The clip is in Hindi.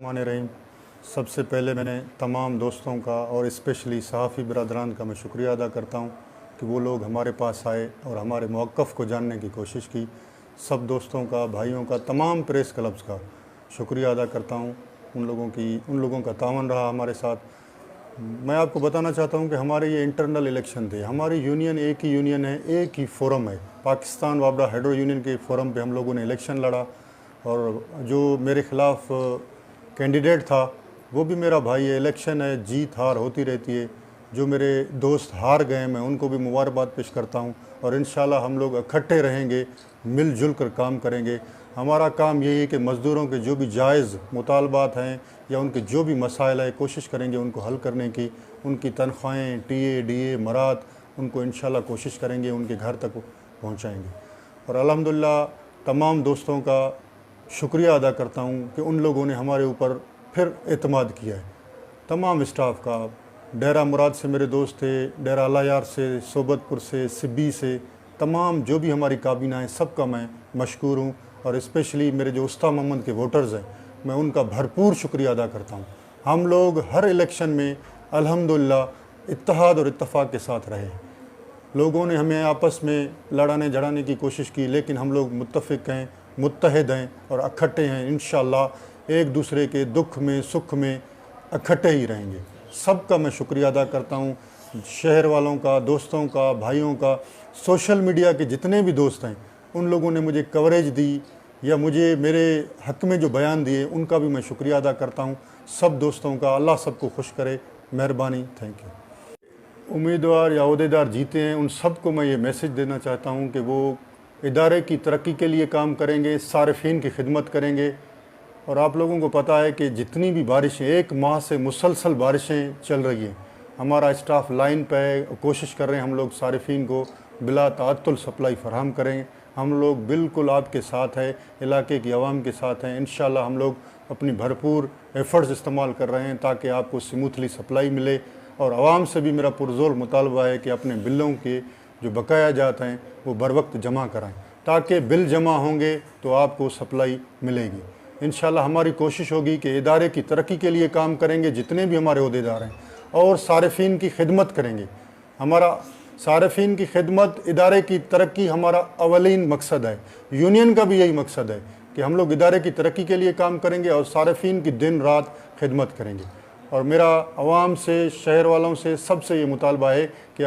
मान रहीम। सबसे पहले मैंने तमाम दोस्तों का और स्पेशली सहाफ़ी बिरादरान का मैं शुक्रिया अदा करता हूँ कि वो लोग हमारे पास आए और हमारे मौक़िफ़ को जानने की कोशिश की। सब दोस्तों का, भाइयों का, तमाम प्रेस क्लब्स का शुक्रिया अदा करता हूँ। उन लोगों का तावन रहा हमारे साथ। मैं आपको बताना चाहता हूँ कि हमारे ये इंटरनल इलेक्शन थे। हमारी यूनियन एक ही यूनियन है, एक ही फोरम है। पाकिस्तान वाबड़ा हाइड्रो यूनियन के फोरम पे हम लोगों ने इलेक्शन लड़ा और जो मेरे ख़िलाफ़ कैंडिडेट था वो भी मेरा भाई है। इलेक्शन है, जीत हार होती रहती है। जो मेरे दोस्त हार गए मैं उनको भी मुबारकबाद पेश करता हूँ और इंशाल्लाह हम लोग इकट्ठे रहेंगे, मिलजुल कर काम करेंगे। हमारा काम यही है कि मज़दूरों के जो भी जायज़ मुतालबात हैं या उनके जो भी मसाइल है कोशिश करेंगे उनको हल करने की। उनकी तनख्वाहें, टीए, डीए, मरात, उनको इंशाल्लाह कोशिश करेंगे उनके घर तक पहुँचाएँगे। और अल्हम्दुलिल्लाह तमाम दोस्तों का शुक्रिया अदा करता हूँ कि उन लोगों ने हमारे ऊपर फिर एतमाद किया है। तमाम स्टाफ का, डेरा मुराद से मेरे दोस्त थे, डेरा अलायार से, सोबतपुर से, सिब्बी से, तमाम जो भी हमारी काबीना है सबका मैं मशकूर हूँ। और स्पेशली मेरे जो उस्ताद मोहम्मद के वोटर्स हैं मैं उनका भरपूर शुक्रिया अदा करता हूँ। हम लोग हर इलेक्शन में अल्हम्दुलिल्लाह इत्तेहाद और इत्तफ़ाक़ के साथ रहे। लोगों ने हमें आपस में लड़ाने झड़ाने की कोशिश की, लेकिन हम लोग मुत्तफ़िक़ हैं, मुत्तहिद हैं और इकट्ठे हैं। इंशाअल्लाह एक दूसरे के दुख में, सुख में इकट्ठे ही रहेंगे। सबका मैं शुक्रिया अदा करता हूँ, शहर वालों का, दोस्तों का, भाइयों का। सोशल मीडिया के जितने भी दोस्त हैं उन लोगों ने मुझे कवरेज दी या मुझे मेरे हक़ में जो बयान दिए उनका भी मैं शुक्रिया अदा करता हूँ। सब दोस्तों का अल्लाह सबको खुश करे। मेहरबानी, थैंक यू। उम्मीदवार या अहदेदार जीते हैं उन सबको मैं ये मैसेज देना चाहता हूँ कि वो इदारे की तरक्की के लिए काम करेंगे, सारिफीन की खिदमत करेंगे। और आप लोगों को पता है कि जितनी भी बारिशें, 1 माह से मुसलसल बारिशें चल रही हैं, हमारा स्टाफ लाइन पे है, कोशिश कर रहे हैं हम लोग सारिफीन को बिला ताअत्तुल सप्लाई फराहम करें। हम लोग बिल्कुल आपके साथ है, इलाके की आवाम के साथ हैं। इंशाल्लाह हम लोग अपनी भरपूर एफ़र्ट्स इस्तेमाल कर रहे हैं ताकि आपको स्मूथली सप्लाई मिले। और आवाम से भी मेरा पुरज़ोर मुतालबा है कि अपने बिलों के जो बकाया जात हैं वो बर वक्त जमा कराएँ, ताकि बिल जमा होंगे तो आपको सप्लाई मिलेगी। इंशाल्लाह हमारी कोशिश होगी कि इदारे की तरक्की के लिए काम करेंगे, जितने भी हमारे अहदेदार हैं, और सारिफीन की खिदमत करेंगे। हमारा सारिफीन की खिदमत, इदारे की तरक्की हमारा अवलीन मकसद है। यूनियन का भी यही मकसद है कि हम लोग इदारे की तरक्की के लिए काम करेंगे और सारिफीन की दिन रात खिदमत करेंगे। और मेरा आवाम से, शहर वालों से, सबसे ये मुतालबा है कि